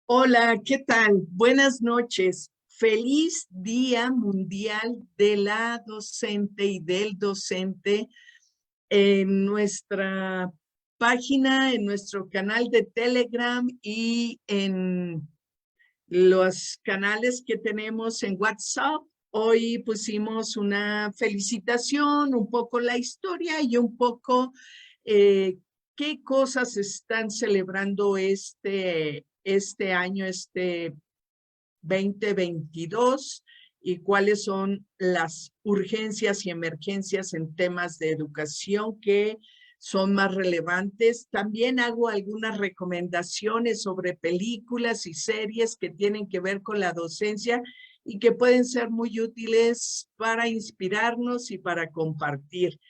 Hola, ¿qué tal? Buenas noches. Feliz Día Mundial de la Docente y del Docente en nuestra página, en nuestro canal de Telegram y en los canales que tenemos en WhatsApp. Hoy pusimos una felicitación, un poco la historia y un poco eh, qué cosas están celebrando este año, este 2022 y cuáles son las urgencias y emergencias en temas de educación que son más relevantes. También hago algunas recomendaciones sobre películas y series que tienen que ver con la docencia y que pueden ser muy útiles para inspirarnos y para compartir.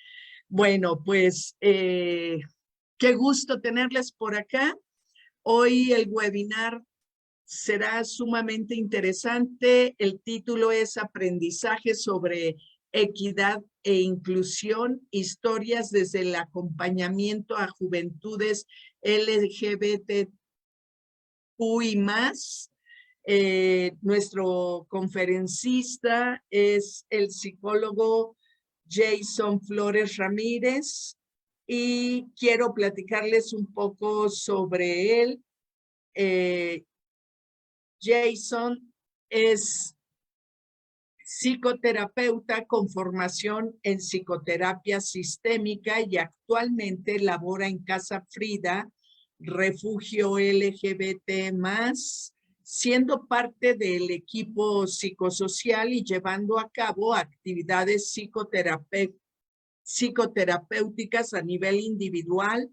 Bueno, pues qué gusto tenerles por acá. Hoy el webinar será sumamente interesante. El título es Aprendizaje sobre equidad e inclusión, historias desde el acompañamiento a juventudes LGBTQI+. Nuestro conferencista es el psicólogo Jason Flores Ramírez y quiero platicarles un poco sobre él. Jason es psicoterapeuta con formación en psicoterapia sistémica y actualmente labora en Casa Frida, refugio LGBT+, siendo parte del equipo psicosocial y llevando a cabo actividades psicoterapéuticas a nivel individual,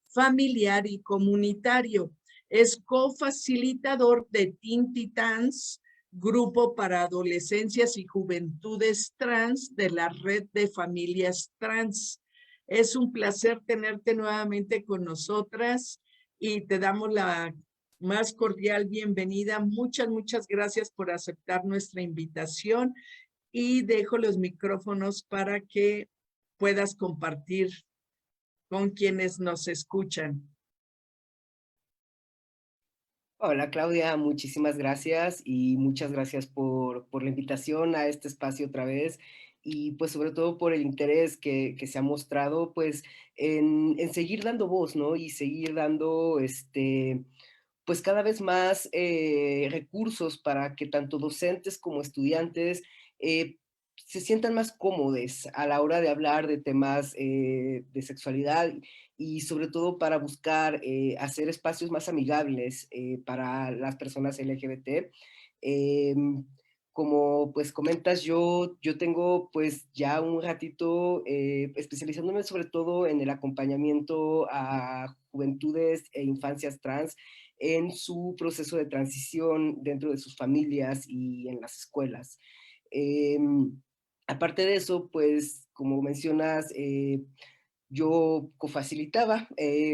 familiar y comunitario. Es cofacilitador de Teen Titans, grupo para adolescencias y juventudes trans de la red de familias trans. Es un placer tenerte nuevamente con nosotras y te damos la más cordial bienvenida. Muchas gracias por aceptar nuestra invitación y dejo los micrófonos para que puedas compartir con quienes nos escuchan. Hola Claudia, muchísimas gracias y muchas gracias por la invitación a este espacio otra vez y pues sobre todo por el interés que se ha mostrado pues en seguir dando voz, ¿no? Y seguir dando pues cada vez más recursos para que tanto docentes como estudiantes se sientan más cómodos a la hora de hablar de temas de sexualidad y sobre todo para buscar hacer espacios más amigables para las personas LGBT. Eh, Como pues comentas, yo tengo pues ya un ratito especializándome sobre todo en el acompañamiento a juventudes e infancias trans en su proceso de transición dentro de sus familias y en las escuelas. Eh, Aparte de eso, pues como mencionas, yo cofacilitaba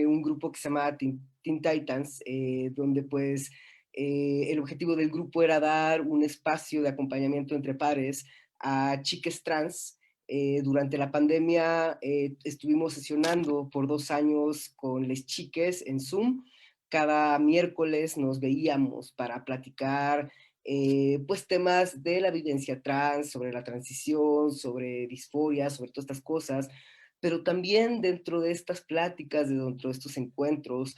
un grupo que se llamaba Teen Titans, donde pues el objetivo del grupo era dar un espacio de acompañamiento entre pares a chiques trans. Durante la pandemia estuvimos sesionando por 2 años con les chiques en Zoom. Cada miércoles nos veíamos para platicar pues temas de la vivencia trans, sobre la transición, sobre disforia, sobre todas estas cosas, pero también dentro de estas pláticas, dentro de estos encuentros,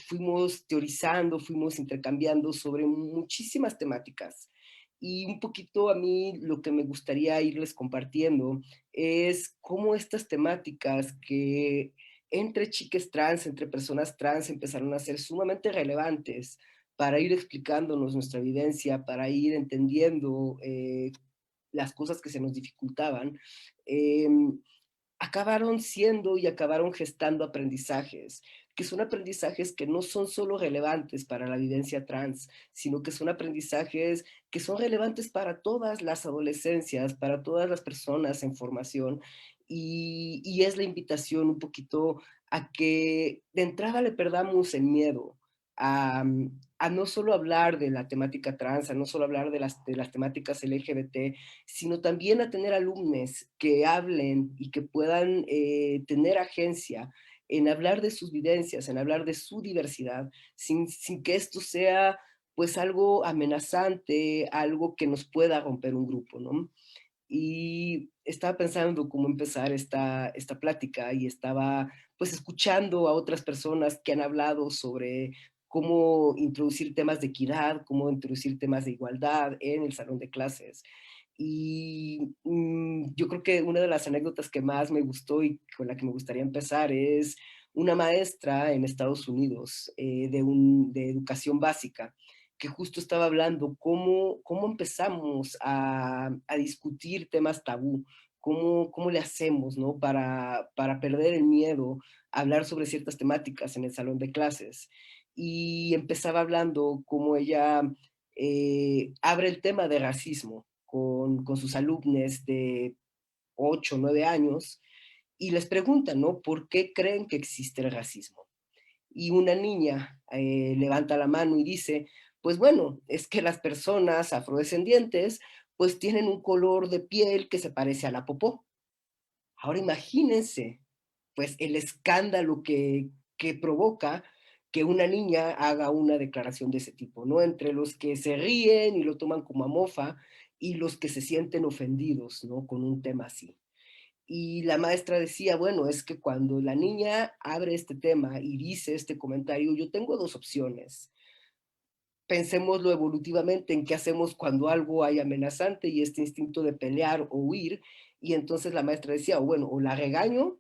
fuimos teorizando, fuimos intercambiando sobre muchísimas temáticas. Y un poquito a mí lo que me gustaría irles compartiendo es cómo estas temáticas que entre chiques trans, entre personas trans, empezaron a ser sumamente relevantes para ir explicándonos nuestra vivencia, para ir entendiendo las cosas que se nos dificultaban. Eh, Acabaron siendo y acabaron gestando aprendizajes, que son aprendizajes que no son solo relevantes para la vivencia trans, sino que son aprendizajes que son relevantes para todas las adolescencias, para todas las personas en formación, y es la invitación un poquito a que de entrada le perdamos el miedo a, a no solo hablar de la temática trans, a no solo hablar de las temáticas LGBT, sino también a tener alumnos que hablen y que puedan tener agencia en hablar de sus vivencias, en hablar de su diversidad, sin que esto sea pues algo amenazante, algo que nos pueda romper un grupo, ¿no? Y estaba pensando cómo empezar esta plática y estaba pues escuchando a otras personas que han hablado sobre cómo introducir temas de equidad, cómo introducir temas de igualdad en el salón de clases. Y yo creo que una de las anécdotas que más me gustó y con la que me gustaría empezar es una maestra en Estados Unidos de educación básica que justo estaba hablando cómo empezamos a discutir temas tabú, cómo le hacemos, ¿no? Para perder el miedo a hablar sobre ciertas temáticas en el salón de clases. Y empezaba hablando cómo ella abre el tema de racismo con sus alumnos de 8 o 9 años y les pregunta, ¿no? ¿Por qué creen que existe el racismo? Y una niña levanta la mano y dice, pues bueno, es que las personas afrodescendientes pues tienen un color de piel que se parece a la popó. Ahora imagínense, pues el escándalo que provoca que una niña haga una declaración de ese tipo, ¿no? Entre los que se ríen y lo toman como a mofa y los que se sienten ofendidos, ¿no? Con un tema así. Y la maestra decía, bueno, es que cuando la niña abre este tema y dice este comentario, yo tengo dos opciones. Pensémoslo evolutivamente en qué hacemos cuando algo hay amenazante y este instinto de pelear o huir. Y entonces la maestra decía, bueno, o la regaño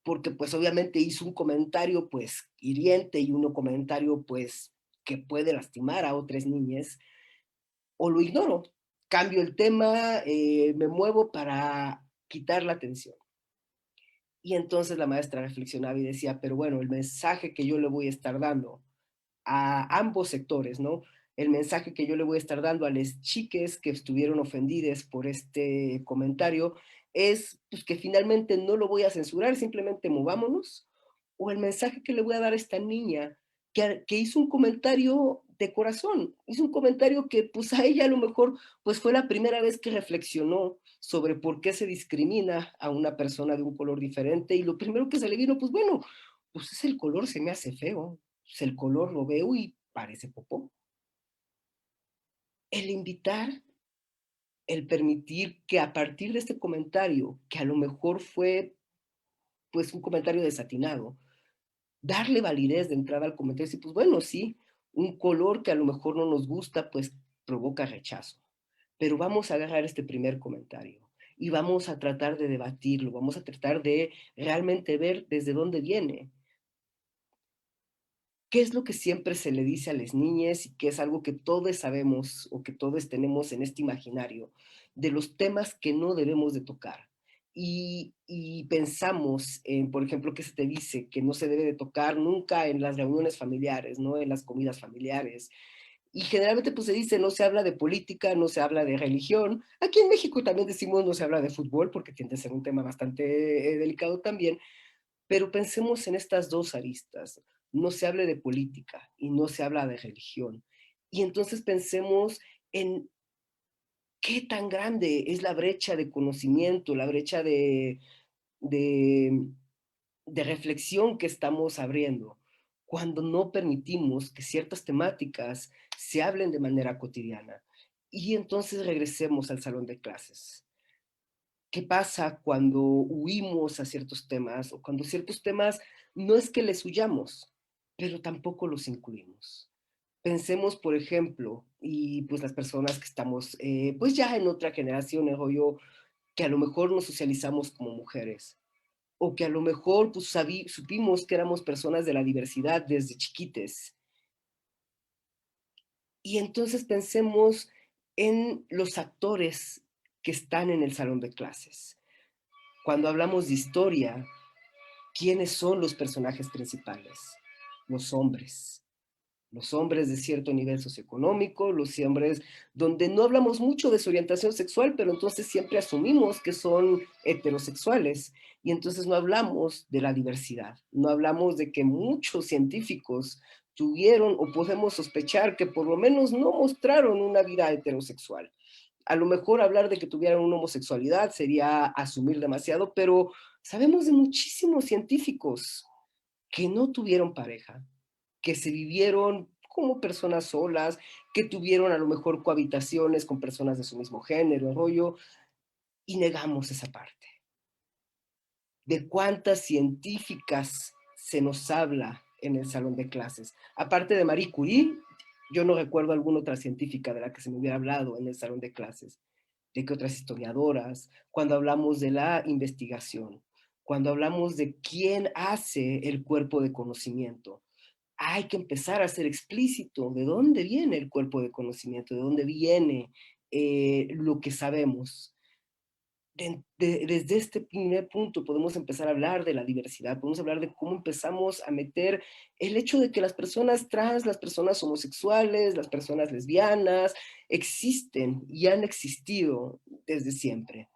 porque pues obviamente hizo un comentario pues hiriente y un comentario pues que puede lastimar a otras niñas, o lo ignoro, cambio el tema, me muevo para quitar la atención. Y entonces la maestra reflexionaba y decía, pero bueno, el mensaje que yo le voy a estar dando a ambos sectores, ¿no? El mensaje que yo le voy a estar dando a las chiques que estuvieron ofendidas por este comentario es pues, que finalmente no lo voy a censurar, simplemente movámonos. O el mensaje que le voy a dar a esta niña que hizo un comentario de corazón, hizo un comentario que pues a ella a lo mejor pues fue la primera vez que reflexionó sobre por qué se discrimina a una persona de un color diferente y lo primero que se le vino, pues bueno, pues es el color, se me hace feo, pues el color lo veo y parece popó. El invitar, el permitir que a partir de este comentario, que a lo mejor fue pues un comentario desatinado, darle validez de entrada al comentario y decir, pues bueno, sí, un color que a lo mejor no nos gusta, pues provoca rechazo. Pero vamos a agarrar este primer comentario y vamos a tratar de debatirlo, vamos a tratar de realmente ver desde dónde viene. ¿Qué es lo que siempre se le dice a las niñas y que es algo que todos sabemos o que todos tenemos en este imaginario de los temas que no debemos de tocar? Y pensamos en, por ejemplo, que se te dice que no se debe de tocar nunca en las reuniones familiares, ¿no? En las comidas familiares. Y generalmente pues se dice, no se habla de política, no se habla de religión. Aquí en México también decimos no se habla de fútbol porque tiende a ser un tema bastante delicado también. Pero pensemos en estas dos aristas. No se hable de política y no se habla de religión. Y entonces pensemos en qué tan grande es la brecha de conocimiento, la brecha de, de reflexión que estamos abriendo cuando no permitimos que ciertas temáticas se hablen de manera cotidiana. Y entonces regresemos al salón de clases. ¿Qué pasa cuando huimos a ciertos temas o cuando ciertos temas no es que les huyamos, pero tampoco los incluimos? Pensemos, por ejemplo, y pues las personas que estamos pues ya en otra generación, yo, que a lo mejor nos socializamos como mujeres o que a lo mejor pues supimos que éramos personas de la diversidad desde chiquites. Y entonces pensemos en los actores que están en el salón de clases. Cuando hablamos de historia, ¿quiénes son los personajes principales? Los hombres. Los hombres de cierto nivel socioeconómico, los hombres donde no hablamos mucho de su orientación sexual, pero entonces siempre asumimos que son heterosexuales y entonces no hablamos de la diversidad, no hablamos de que muchos científicos tuvieron o podemos sospechar que por lo menos no mostraron una vida heterosexual. A lo mejor hablar de que tuvieran una homosexualidad sería asumir demasiado, pero sabemos de muchísimos científicos que no tuvieron pareja, que se vivieron como personas solas, que tuvieron a lo mejor cohabitaciones con personas de su mismo género, rollo, y negamos esa parte. ¿De cuántas científicas se nos habla en el salón de clases? Aparte de Marie Curie, yo no recuerdo alguna otra científica de la que se me hubiera hablado en el salón de clases. ¿De qué otras historiadoras? Cuando hablamos de la investigación, cuando hablamos de quién hace el cuerpo de conocimiento, hay que empezar a ser explícito de dónde viene el cuerpo de conocimiento, de dónde viene lo que sabemos. Desde este primer punto podemos empezar a hablar de la diversidad, podemos hablar de cómo empezamos a meter el hecho de que las personas trans, las personas homosexuales, las personas lesbianas, existen y han existido desde siempre.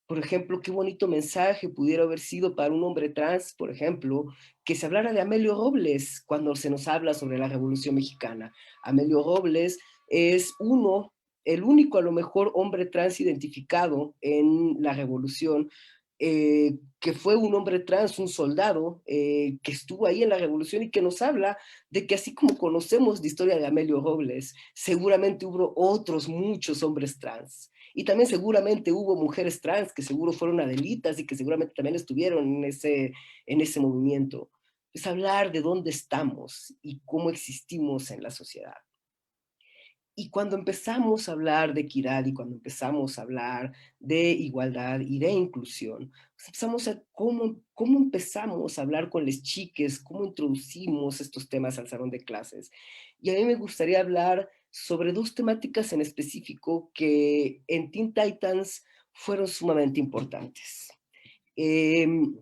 Por ejemplo, qué bonito mensaje pudiera haber sido para un hombre trans, por ejemplo, que se hablara de Amelio Robles cuando se nos habla sobre la Revolución Mexicana. Amelio Robles es el único a lo mejor hombre trans identificado en la Revolución, que fue un hombre trans, un soldado, que estuvo ahí en la Revolución y que nos habla de que así como conocemos la historia de Amelio Robles, seguramente hubo otros muchos hombres trans. Y también seguramente hubo mujeres trans que seguro fueron adelitas y que seguramente también estuvieron en ese movimiento. Es hablar de dónde estamos y cómo existimos en la sociedad. Y cuando empezamos a hablar de equidad y cuando empezamos a hablar de igualdad y de inclusión, pues empezamos a cómo empezamos a hablar con las chiques, cómo introducimos estos temas al salón de clases. Y a mí me gustaría hablar sobre dos temáticas en específico que en Teen Titans fueron sumamente importantes. Em,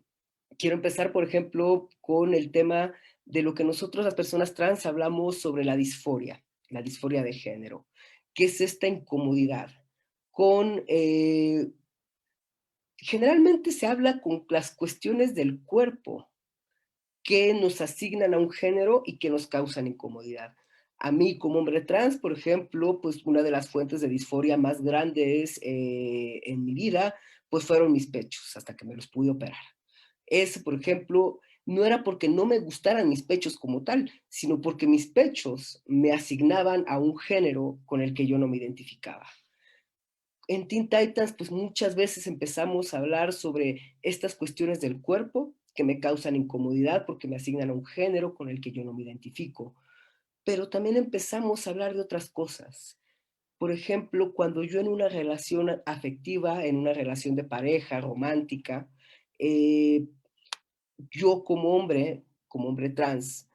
Quiero empezar, por ejemplo, con el tema de lo que nosotros las personas trans hablamos sobre la disforia de género, que es esta incomodidad con, generalmente se habla con las cuestiones del cuerpo que nos asignan a un género y que nos causan incomodidad. A mí como hombre trans, por ejemplo, pues una de las fuentes de disforia más grandes en mi vida, pues fueron mis pechos, hasta que me los pude operar. Eso, por ejemplo, no era porque no me gustaran mis pechos como tal, sino porque mis pechos me asignaban a un género con el que yo no me identificaba. En Teen Titans, pues muchas veces empezamos a hablar sobre estas cuestiones del cuerpo que me causan incomodidad porque me asignan a un género con el que yo no me identifico. Pero también empezamos a hablar de otras cosas. Por ejemplo, cuando yo en una relación afectiva, en una relación de pareja romántica, eh, yo como hombre trans,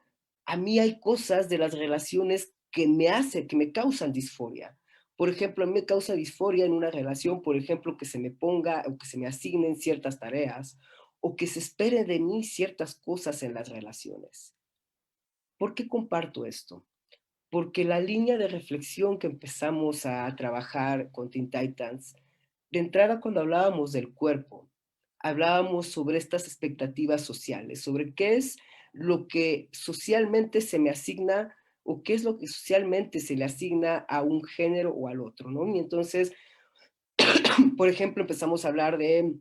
a mí hay cosas de las relaciones que me causan disforia. Por ejemplo, a mí me causa disforia en una relación, por ejemplo, que se me ponga o que se me asignen ciertas tareas o que se espere de mí ciertas cosas en las relaciones. ¿Por qué comparto esto? Porque la línea de reflexión que empezamos a trabajar con Teen Titans, de entrada cuando hablábamos del cuerpo, hablábamos sobre estas expectativas sociales, sobre qué es lo que socialmente se me asigna o qué es lo que socialmente se le asigna a un género o al otro, ¿no? Y entonces, por ejemplo, empezamos a hablar de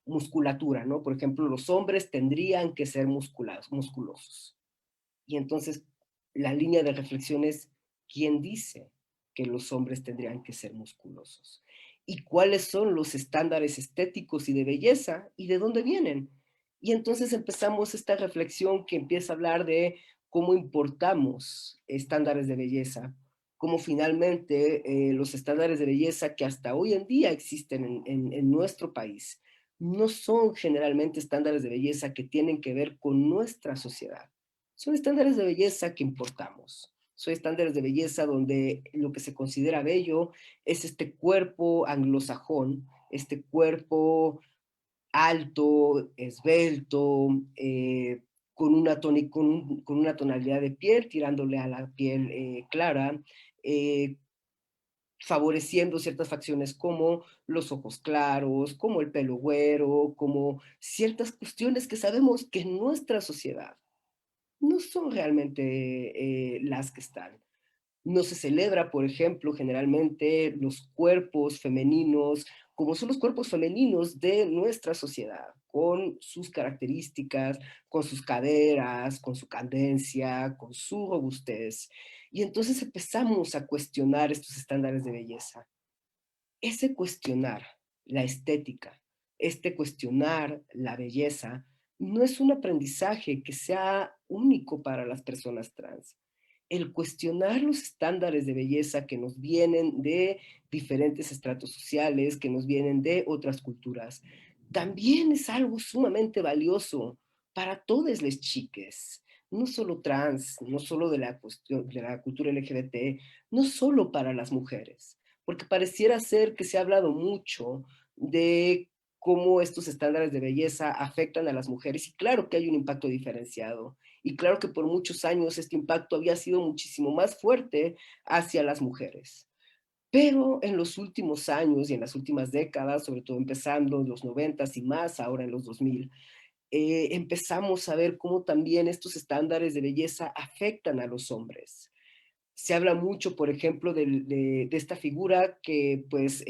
musculatura, ¿no? Por ejemplo, los hombres tendrían que ser musculosos. Y entonces la línea de reflexión es, ¿quién dice que los hombres tendrían que ser musculosos? ¿Y cuáles son los estándares estéticos y de belleza y de dónde vienen? Y entonces empezamos esta reflexión que empieza a hablar de cómo importamos estándares de belleza, cómo finalmente los estándares de belleza que hasta hoy en día existen en nuestro país no son generalmente estándares de belleza que tienen que ver con nuestra sociedad, son estándares de belleza que importamos. Son estándares de belleza donde lo que se considera bello es este cuerpo anglosajón, este cuerpo alto, esbelto, con una tonalidad de piel tirándole a la piel clara, eh, favoreciendo ciertas facciones como los ojos claros, como el pelo güero, como ciertas cuestiones que sabemos que en nuestra sociedad no son realmente las que están. No se celebra, por ejemplo, generalmente los cuerpos femeninos como son los cuerpos femeninos de nuestra sociedad, con sus características, con sus caderas, con su cadencia, con su robustez. Y entonces empezamos a cuestionar estos estándares de belleza. Ese cuestionar la estética, este cuestionar la belleza, no es un aprendizaje que sea único para las personas trans. El cuestionar los estándares de belleza que nos vienen de diferentes estratos sociales, que nos vienen de otras culturas, también es algo sumamente valioso para todas las chiques, no solo trans, no solo de la cuestión de la cultura LGBT, no solo para las mujeres, porque pareciera ser que se ha hablado mucho de cómo estos estándares de belleza afectan a las mujeres, y claro que hay un impacto diferenciado, y claro que por muchos años este impacto había sido muchísimo más fuerte hacia las mujeres. Pero en los últimos años y en las últimas décadas, sobre todo empezando en los 90 y más ahora en los 2000, empezamos a ver cómo también estos estándares de belleza afectan a los hombres. Se habla mucho, por ejemplo, de esta figura que, pues,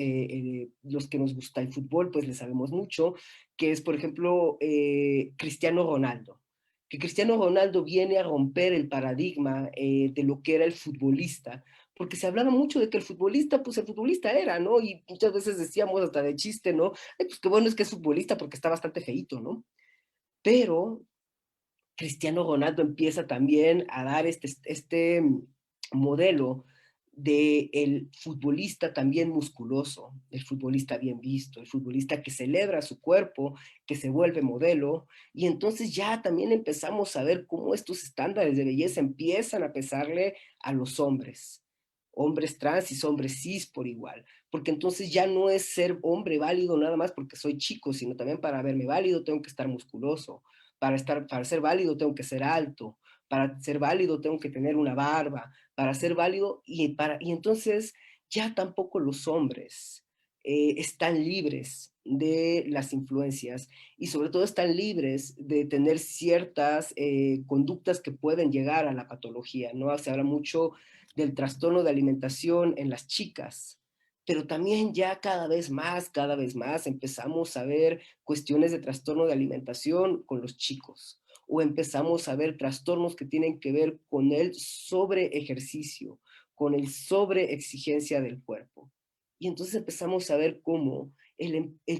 los que nos gusta el fútbol, pues le sabemos mucho, que es, por ejemplo, Cristiano Ronaldo. Que Cristiano Ronaldo viene a romper el paradigma de lo que era el futbolista, porque se hablaba mucho de que el futbolista, pues el futbolista era, ¿no? Y muchas veces decíamos hasta de chiste, ¿no? Ay, pues qué bueno es que es futbolista porque está bastante feíto, ¿no? Pero Cristiano Ronaldo empieza también a dar este modelo de el futbolista también musculoso, el futbolista bien visto, el futbolista que celebra su cuerpo, que se vuelve modelo, y entonces ya también empezamos a ver cómo estos estándares de belleza empiezan a pesarle a los hombres trans y hombres cis por igual, porque entonces ya no es ser hombre válido nada más porque soy chico, sino también para verme válido tengo que estar musculoso, para ser válido tengo que ser alto, para ser válido tengo que tener una barba, para ser válido, y entonces ya tampoco los hombres están libres de las influencias y sobre todo están libres de tener ciertas conductas que pueden llegar a la patología, ¿no? Se habla mucho del trastorno de alimentación en las chicas, pero también ya cada vez más empezamos a ver cuestiones de trastorno de alimentación con los chicos, o empezamos a ver trastornos que tienen que ver con el sobre ejercicio, con el sobre exigencia del cuerpo. Y entonces empezamos a ver cómo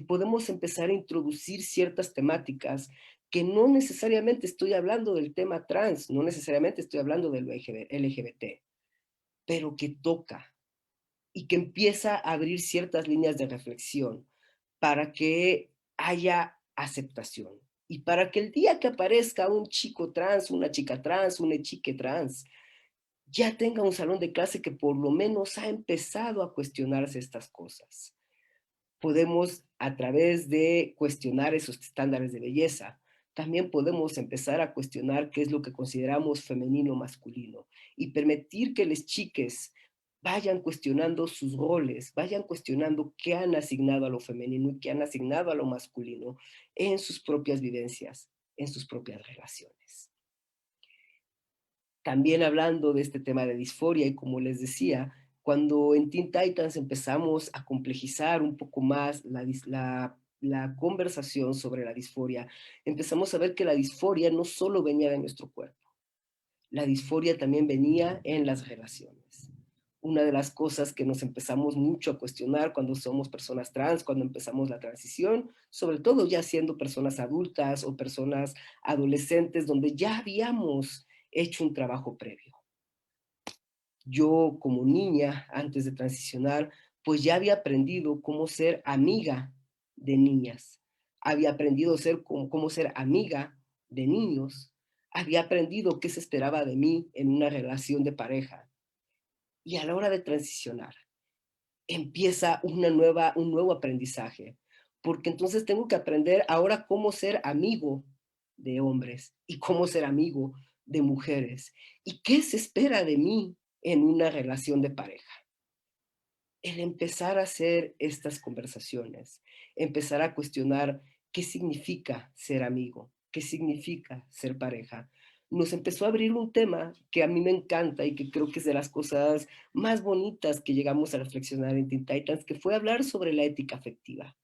podemos empezar a introducir ciertas temáticas que no necesariamente estoy hablando del tema trans, no necesariamente estoy hablando del LGBT, pero que toca y que empieza a abrir ciertas líneas de reflexión para que haya aceptación y para que el día que aparezca un chico trans, una chica trans, una chique trans, ya tenga un salón de clase que por lo menos ha empezado a cuestionarse estas cosas. Podemos, a través de cuestionar esos estándares de belleza, también podemos empezar a cuestionar qué es lo que consideramos femenino masculino y permitir que las chiques vayan cuestionando sus roles, vayan cuestionando qué han asignado a lo femenino y qué han asignado a lo masculino en sus propias vivencias, en sus propias relaciones. También hablando de este tema de disforia y como les decía, cuando en Teen Titans empezamos a complejizar un poco más la conversación sobre la disforia, empezamos a ver que la disforia no solo venía de nuestro cuerpo, la disforia también venía en las relaciones. Una de las cosas que nos empezamos mucho a cuestionar cuando somos personas trans, cuando empezamos la transición, sobre todo ya siendo personas adultas o personas adolescentes, donde ya habíamos hecho un trabajo previo. Yo como niña, antes de transicionar, pues ya había aprendido cómo ser amiga de niñas, había aprendido cómo ser amiga de niños, había aprendido qué se esperaba de mí en una relación de pareja. Y a la hora de transicionar, empieza un nuevo aprendizaje, porque entonces tengo que aprender ahora cómo ser amigo de hombres y cómo ser amigo de mujeres y qué se espera de mí en una relación de pareja. El empezar a hacer estas conversaciones, empezar a cuestionar qué significa ser amigo, qué significa ser pareja, nos empezó a abrir un tema que a mí me encanta y que creo que es de las cosas más bonitas que llegamos a reflexionar en Teen Titans, que fue hablar sobre la ética afectiva,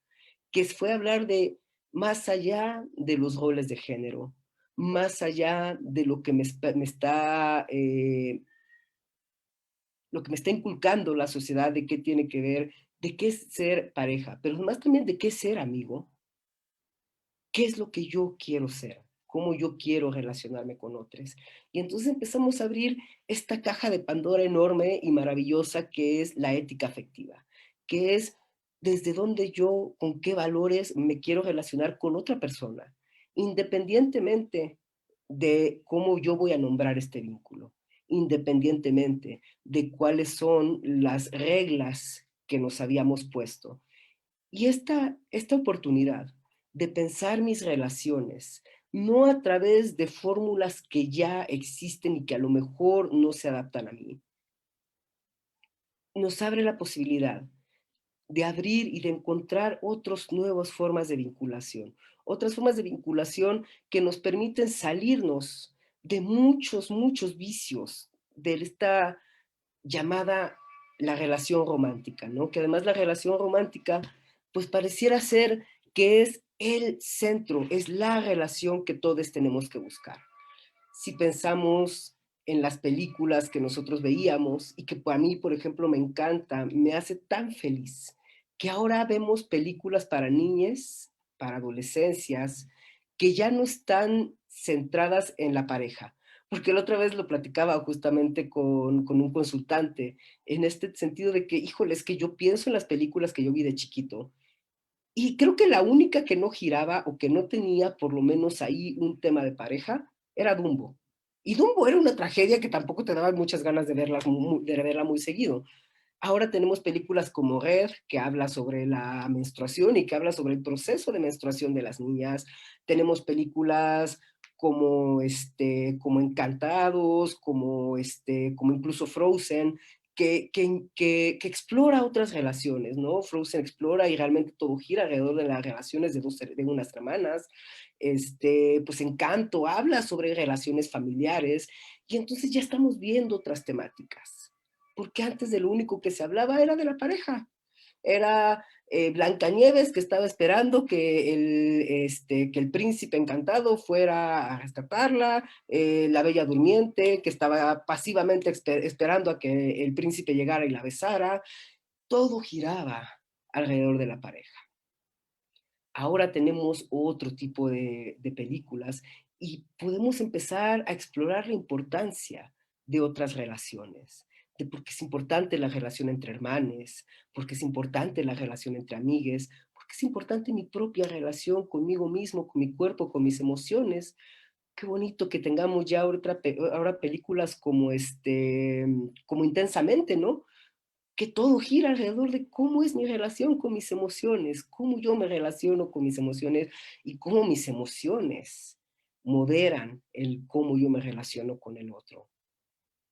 que fue hablar de más allá de los roles de género, más allá de lo que lo que me está inculcando la sociedad, de qué tiene que ver, de qué es ser pareja, pero más también de qué es ser amigo, qué es lo que yo quiero ser, cómo yo quiero relacionarme con otros. Y entonces empezamos a abrir esta caja de Pandora enorme y maravillosa que es la ética afectiva, que es desde dónde yo, con qué valores me quiero relacionar con otra persona, independientemente de cómo yo voy a nombrar este vínculo, independientemente de cuáles son las reglas que nos habíamos puesto. Y esta oportunidad de pensar mis relaciones, no a través de fórmulas que ya existen y que a lo mejor no se adaptan a mí, nos abre la posibilidad de abrir y de encontrar otras nuevas formas de vinculación, otras formas de vinculación que nos permiten salirnos de muchos, muchos vicios de esta llamada la relación romántica, ¿no? Que además la relación romántica, pues pareciera ser que es el centro, es la relación que todos tenemos que buscar. Si pensamos en las películas que nosotros veíamos y que a mí, por ejemplo, me encanta, me hace tan feliz, que ahora vemos películas para niñas, para adolescencias, que ya no están centradas en la pareja. Porque la otra vez lo platicaba justamente con un consultante, en este sentido de que, híjole, es que yo pienso en las películas que yo vi de chiquito y creo que la única que no giraba o que no tenía por lo menos ahí un tema de pareja era Dumbo. Y Dumbo era una tragedia que tampoco te daban muchas ganas de verla muy seguido. Ahora tenemos películas como Red, que habla sobre la menstruación y que habla sobre el proceso de menstruación de las niñas. Tenemos películas como Encantados, como incluso Frozen, que explora otras relaciones, ¿no? Frozen explora y realmente todo gira alrededor de las relaciones de unas hermanas. Pues Encanto habla sobre relaciones familiares y entonces ya estamos viendo otras temáticas, porque antes de lo único que se hablaba era de la pareja. Era Blancanieves que estaba esperando que el príncipe encantado fuera a rescatarla, la Bella Durmiente que estaba pasivamente esperando a que el príncipe llegara y la besara. Todo giraba alrededor de la pareja. Ahora tenemos otro tipo de películas y podemos empezar a explorar la importancia de otras relaciones, de por qué es importante la relación entre hermanos, por qué es importante la relación entre amigues, por qué es importante mi propia relación conmigo mismo, con mi cuerpo, con mis emociones. Qué bonito que tengamos ya ahora películas como Intensamente, ¿no? Que todo gira alrededor de cómo es mi relación con mis emociones, cómo yo me relaciono con mis emociones y cómo mis emociones moderan el cómo yo me relaciono con el otro.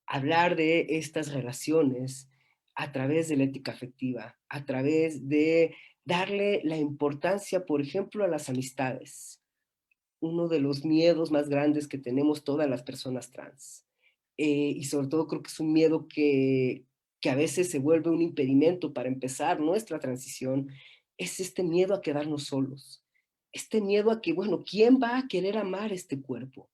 Hablar de estas relaciones a través de la ética afectiva, a través de darle la importancia, por ejemplo, a las amistades, uno de los miedos más grandes que tenemos todas las personas trans. Y sobre todo creo que es un miedo que a veces se vuelve un impedimento para empezar nuestra transición, es este miedo a quedarnos solos, este miedo a que, bueno, ¿quién va a querer amar este cuerpo?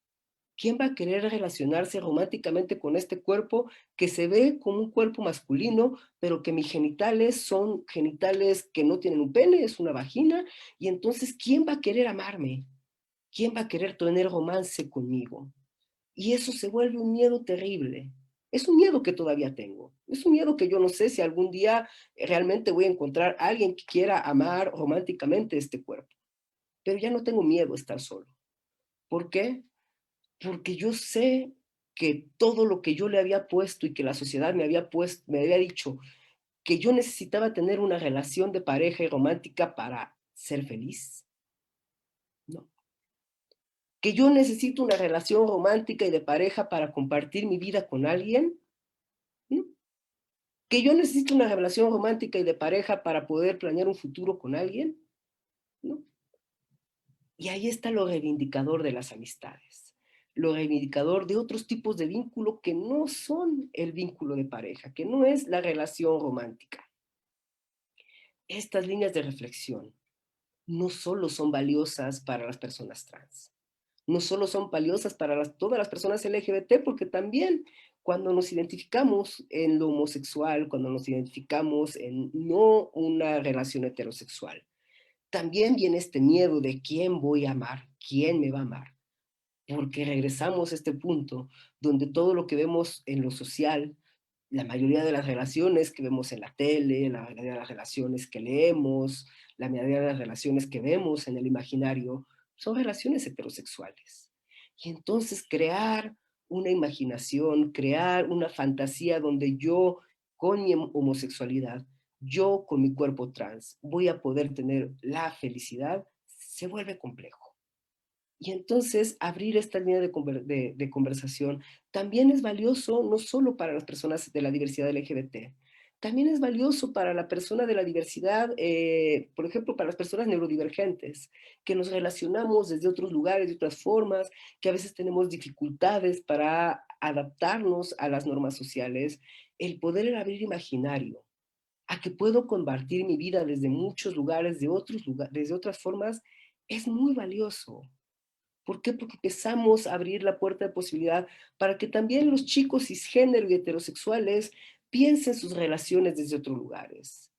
¿Quién va a querer relacionarse románticamente con este cuerpo que se ve como un cuerpo masculino, pero que mis genitales son genitales que no tienen un pene, es una vagina? Y entonces, ¿quién va a querer amarme? ¿Quién va a querer tener romance conmigo? Y eso se vuelve un miedo terrible. Es un miedo que todavía tengo. Es un miedo que yo no sé si algún día realmente voy a encontrar a alguien que quiera amar románticamente este cuerpo. Pero ya no tengo miedo a estar solo. ¿Por qué? Porque yo sé que todo lo que yo le había puesto y que la sociedad me había dicho que yo necesitaba tener una relación de pareja y romántica para ser feliz, no. Que yo necesito una relación romántica y de pareja para compartir mi vida con alguien, ¿no? Que yo necesito una relación romántica y de pareja para poder planear un futuro con alguien, ¿no? Y ahí está lo reivindicador de las amistades, lo reivindicador de otros tipos de vínculo que no son el vínculo de pareja, que no es la relación romántica. Estas líneas de reflexión no solo son valiosas para las personas trans, no solo son valiosas para todas las personas LGBT, porque también cuando nos identificamos en lo homosexual, cuando nos identificamos en no una relación heterosexual, también viene este miedo de quién voy a amar, quién me va a amar, porque regresamos a este punto donde todo lo que vemos en lo social, la mayoría de las relaciones que vemos en la tele, la mayoría de las relaciones que leemos, la mayoría de las relaciones que vemos en el imaginario, son relaciones heterosexuales. Y entonces crear una imaginación, crear una fantasía donde yo, con mi homosexualidad, yo con mi cuerpo trans, voy a poder tener la felicidad, se vuelve complejo. Y entonces abrir esta línea de conversación también es valioso no solo para las personas de la diversidad LGBT, también es valioso para la persona de la diversidad, por ejemplo, para las personas neurodivergentes, que nos relacionamos desde otros lugares, de otras formas, que a veces tenemos dificultades para adaptarnos a las normas sociales, el poder abrir imaginario, a que puedo compartir mi vida desde muchos lugares, desde otras formas, es muy valioso. ¿Por qué? Porque empezamos a abrir la puerta de posibilidad para que también los chicos cisgénero y heterosexuales piensen sus relaciones desde otros lugares.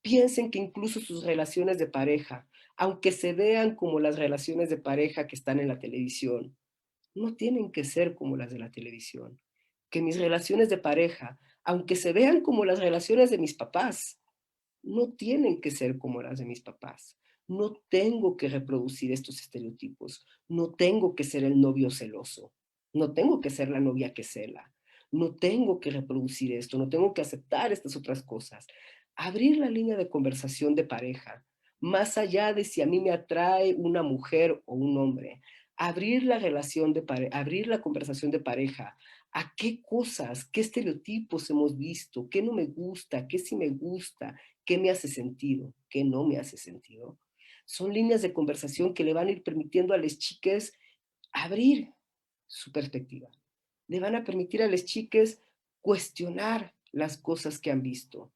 Piensen que incluso sus relaciones de pareja, aunque se vean como las relaciones de pareja que están en la televisión, no tienen que ser como las de la televisión. Que mis relaciones de pareja, aunque se vean como las relaciones de mis papás, no tienen que ser como las de mis papás. No tengo que reproducir estos estereotipos. No tengo que ser el novio celoso. No tengo que ser la novia que cela. No tengo que reproducir esto. No tengo que aceptar estas otras cosas. Abrir la línea de conversación de pareja, más allá de si a mí me atrae una mujer o un hombre. Abrir la relación de pareja, abrir la conversación de pareja. ¿A qué cosas, qué estereotipos hemos visto? ¿Qué no me gusta? ¿Qué sí me gusta? ¿Qué me hace sentido? ¿Qué no me hace sentido? Son líneas de conversación que le van a ir permitiendo a las chiques abrir su perspectiva. Le van a permitir a las chiques cuestionar las cosas que han visto,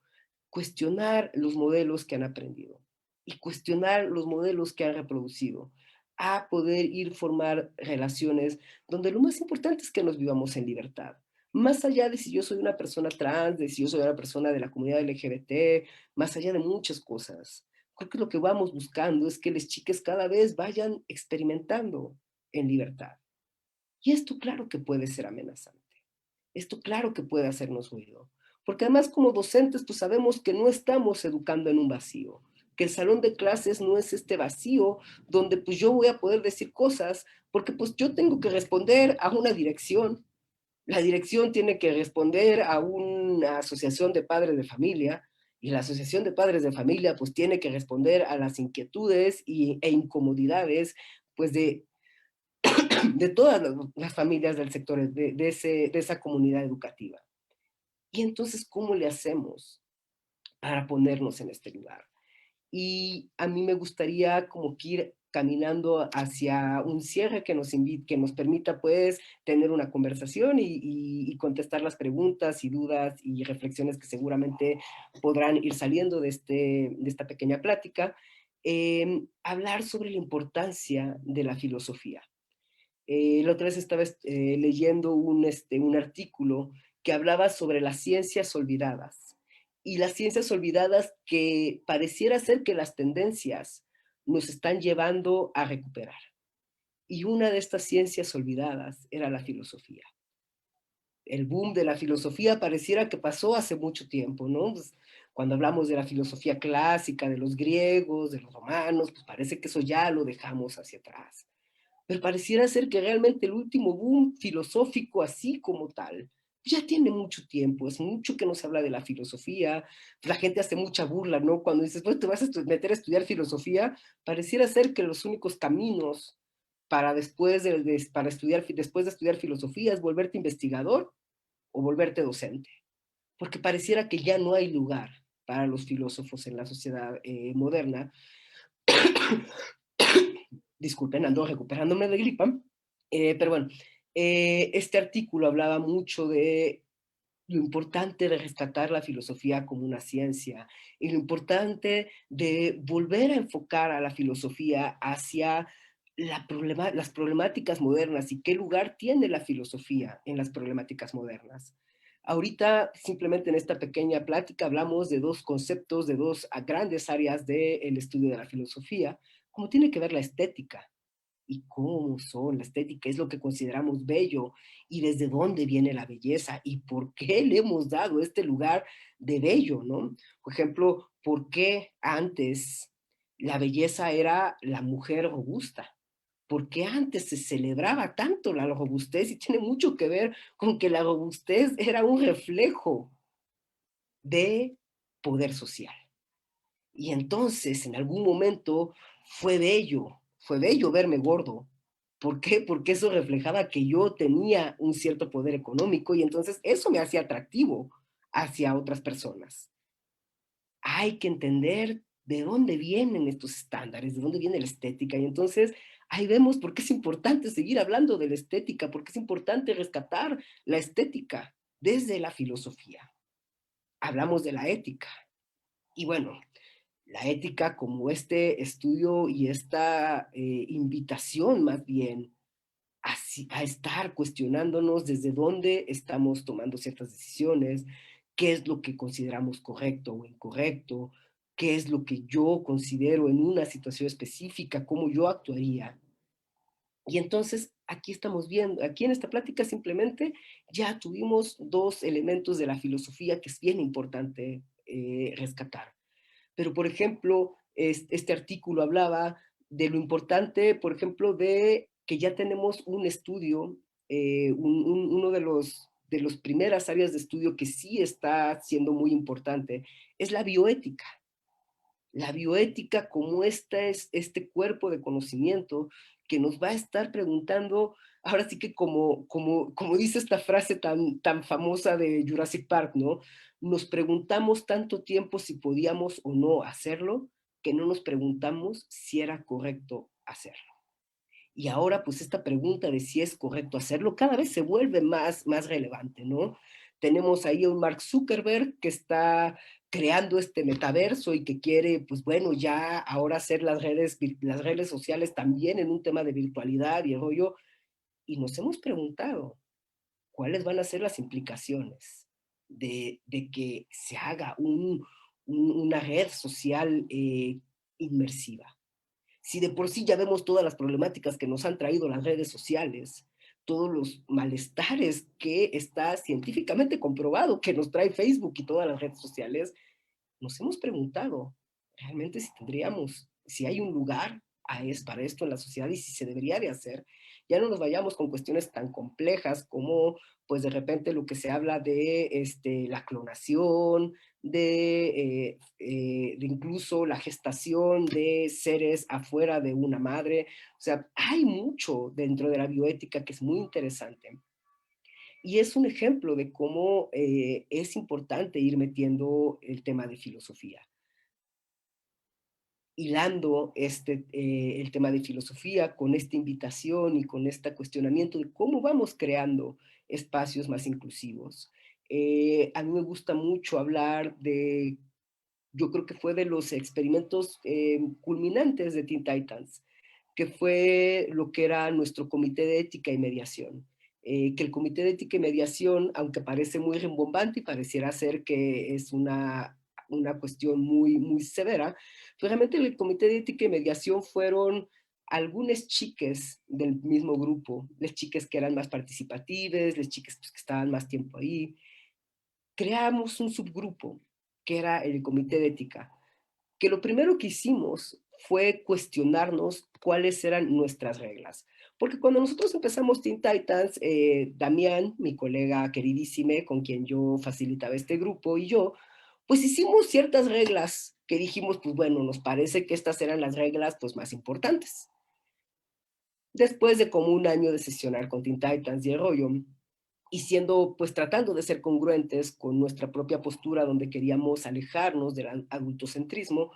cuestionar los modelos que han aprendido y cuestionar los modelos que han reproducido, a poder ir formar relaciones donde lo más importante es que nos vivamos en libertad. Más allá de si yo soy una persona trans, de si yo soy una persona de la comunidad LGBT, más allá de muchas cosas. Creo que lo que vamos buscando es que las chicas cada vez vayan experimentando en libertad. Y esto claro que puede ser amenazante. Esto claro que puede hacernos ruido. Porque además como docentes pues sabemos que no estamos educando en un vacío, que el salón de clases no es este vacío donde pues yo voy a poder decir cosas, porque pues yo tengo que responder a una dirección, la dirección tiene que responder a una asociación de padres de familia, y la asociación de padres de familia pues tiene que responder a las inquietudes e incomodidades pues de todas las familias del sector, de esa comunidad educativa. Y entonces, ¿cómo le hacemos para ponernos en este lugar? Y a mí me gustaría como que ir caminando hacia un cierre que nos invite, que nos permita pues tener una conversación y contestar las preguntas y dudas y reflexiones que seguramente podrán ir saliendo de esta pequeña plática. Hablar sobre la importancia de la filosofía. La otra vez estaba leyendo un artículo que hablaba sobre las ciencias olvidadas. Y las ciencias olvidadas que pareciera ser que las tendencias nos están llevando a recuperar. Y una de estas ciencias olvidadas era la filosofía. El boom de la filosofía pareciera que pasó hace mucho tiempo, ¿no? Pues, cuando hablamos de la filosofía clásica, de los griegos, de los romanos, pues parece que eso ya lo dejamos hacia atrás. Pero pareciera ser que realmente el último boom filosófico así como tal ya tiene mucho tiempo, es mucho que no se habla de la filosofía, la gente hace mucha burla, ¿no? Cuando dices, pues te vas a meter a estudiar filosofía, pareciera ser que los únicos caminos para para estudiar, después de estudiar filosofía es volverte investigador o volverte docente, porque pareciera que ya no hay lugar para los filósofos en la sociedad moderna. Disculpen, ando recuperándome de gripa, pero bueno, Este artículo hablaba mucho de lo importante de rescatar la filosofía como una ciencia y lo importante de volver a enfocar a la filosofía hacia las problemáticas modernas y qué lugar tiene la filosofía en las problemáticas modernas. Ahorita, simplemente en esta pequeña plática, hablamos de dos conceptos, de dos grandes áreas del estudio de la filosofía, como tiene que ver la estética y cómo son, la estética es lo que consideramos bello y desde dónde viene la belleza y por qué le hemos dado este lugar de bello, ¿no? Por ejemplo, ¿por qué antes la belleza era la mujer robusta? ¿Por qué antes se celebraba tanto la robustez? Y tiene mucho que ver con que la robustez era un reflejo de poder social. Y entonces, en algún momento, fue bello verme gordo. ¿Por qué? Porque eso reflejaba que yo tenía un cierto poder económico y entonces eso me hacía atractivo hacia otras personas. Hay que entender de dónde vienen estos estándares, de dónde viene la estética. Y entonces ahí vemos por qué es importante seguir hablando de la estética, por qué es importante rescatar la estética desde la filosofía. Hablamos de la ética. Y bueno, la ética como este estudio y esta invitación más bien a estar cuestionándonos desde dónde estamos tomando ciertas decisiones, qué es lo que consideramos correcto o incorrecto, qué es lo que yo considero en una situación específica, cómo yo actuaría. Y entonces aquí estamos viendo, aquí en esta plática simplemente ya tuvimos dos elementos de la filosofía que es bien importante rescatar. Pero, por ejemplo, este artículo hablaba de lo importante, por ejemplo, de que ya tenemos un estudio, uno de los primeras áreas de estudio que sí está siendo muy importante, es la bioética. La bioética como este cuerpo de conocimiento que nos va a estar preguntando, ahora sí que como dice esta frase tan famosa de Jurassic Park, ¿no? Nos preguntamos tanto tiempo si podíamos o no hacerlo, que no nos preguntamos si era correcto hacerlo. Y ahora, pues esta pregunta de si es correcto hacerlo cada vez se vuelve más relevante, ¿no? Tenemos ahí a un Mark Zuckerberg que está creando este metaverso y que quiere, pues bueno, ya ahora hacer las redes sociales también en un tema de virtualidad y el rollo. Y nos hemos preguntado cuáles van a ser las implicaciones de que se haga una red social inmersiva. Si de por sí ya vemos todas las problemáticas que nos han traído las redes sociales, todos los malestares que está científicamente comprobado que nos trae Facebook y todas las redes sociales, nos hemos preguntado realmente si tendríamos, si hay un lugar para esto en la sociedad y si se debería de hacer. Ya no nos vayamos con cuestiones tan complejas como, pues de repente lo que se habla de la clonación, de incluso la gestación de seres afuera de una madre. O sea, hay mucho dentro de la bioética que es muy interesante. Y es un ejemplo de cómo es importante ir metiendo el tema de filosofía, hilando el tema de filosofía con esta invitación y con este cuestionamiento de cómo vamos creando espacios más inclusivos. A mí me gusta mucho hablar de, yo creo que fue de los experimentos culminantes de Teen Titans, que fue lo que era nuestro comité de ética y mediación. Que el comité de ética y mediación, aunque parece muy rimbombante y pareciera ser que es una cuestión muy severa, pues realmente el comité de ética y mediación fueron algunas chiques del mismo grupo, las chiques que eran más participativas, las chicas pues, que estaban más tiempo ahí. Creamos un subgrupo que era el comité de ética, que lo primero que hicimos fue cuestionarnos cuáles eran nuestras reglas. Porque cuando nosotros empezamos Teen Titans, Damián, mi colega queridísime, con quien yo facilitaba este grupo, y yo, pues hicimos ciertas reglas que dijimos, pues bueno, nos parece que estas eran las reglas pues más importantes. Después de como un año de sesionar con Teen Titans y el rollo, y siendo, pues tratando de ser congruentes con nuestra propia postura donde queríamos alejarnos del adultocentrismo,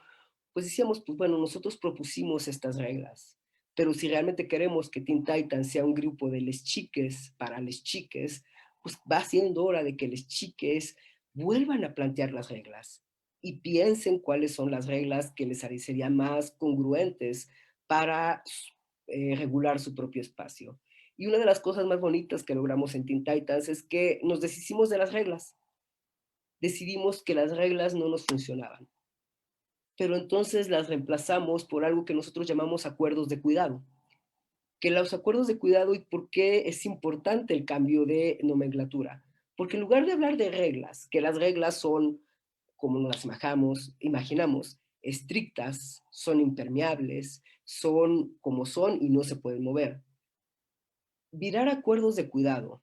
pues decíamos, pues bueno, nosotros propusimos estas reglas. pero si realmente queremos que Teen Titans sea un grupo de les chiques para les chiques, pues va siendo hora de que les chiques vuelvan a plantear las reglas y piensen cuáles son las reglas que les serían más congruentes para regular su propio espacio. Y una de las cosas más bonitas que logramos en Teen Titans es que nos deshicimos de las reglas. Decidimos que las reglas no nos funcionaban, pero entonces las reemplazamos por algo que nosotros llamamos acuerdos de cuidado. Que los acuerdos de cuidado y por qué es importante el cambio de nomenclatura. Porque en lugar de hablar de reglas, que las reglas son, como nos las imaginamos, estrictas, son impermeables, son como son y no se pueden mover. Virar acuerdos de cuidado.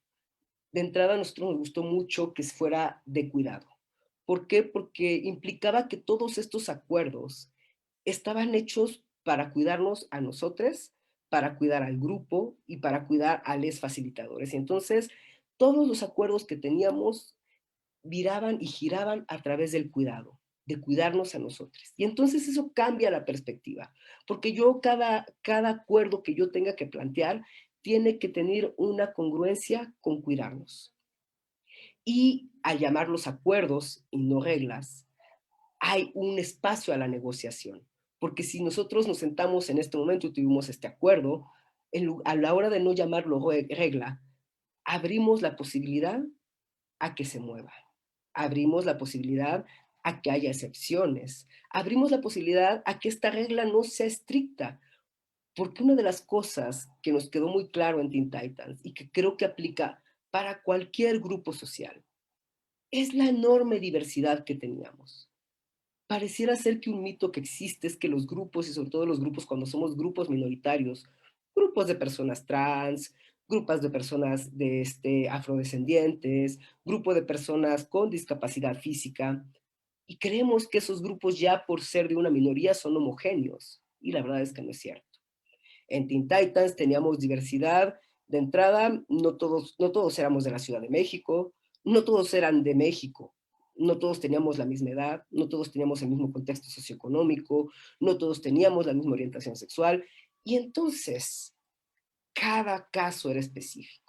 De entrada a nosotros nos gustó mucho que fuera de cuidado. ¿Por qué? Porque implicaba que todos estos acuerdos estaban hechos para cuidarnos a nosotros, para cuidar al grupo y para cuidar a los facilitadores. Y entonces, todos los acuerdos que teníamos viraban y giraban a través del cuidado, de cuidarnos a nosotros. Y entonces eso cambia la perspectiva, porque yo cada acuerdo que yo tenga que plantear tiene que tener una congruencia con cuidarnos. Y al llamarlos acuerdos y no reglas, hay un espacio a la negociación. Porque si nosotros nos sentamos en este momento y tuvimos este acuerdo, a la hora de no llamarlo regla, abrimos la posibilidad a que se mueva. Abrimos la posibilidad a que haya excepciones. Abrimos la posibilidad a que esta regla no sea estricta. Porque una de las cosas que nos quedó muy claro en Teen Titans y que creo que aplica para cualquier grupo social es la enorme diversidad que teníamos. Pareciera ser que un mito que existe es que los grupos, y sobre todo los grupos cuando somos grupos minoritarios, grupos de personas trans, grupos de personas afrodescendientes, grupo de personas con discapacidad física, y creemos que esos grupos ya por ser de una minoría son homogéneos, y la verdad es que no es cierto. En Teen Titans teníamos diversidad de entrada, no todos éramos de la Ciudad de México, no todos eran de México, no todos teníamos la misma edad, no todos teníamos el mismo contexto socioeconómico, no todos teníamos la misma orientación sexual, y entonces cada caso era específico.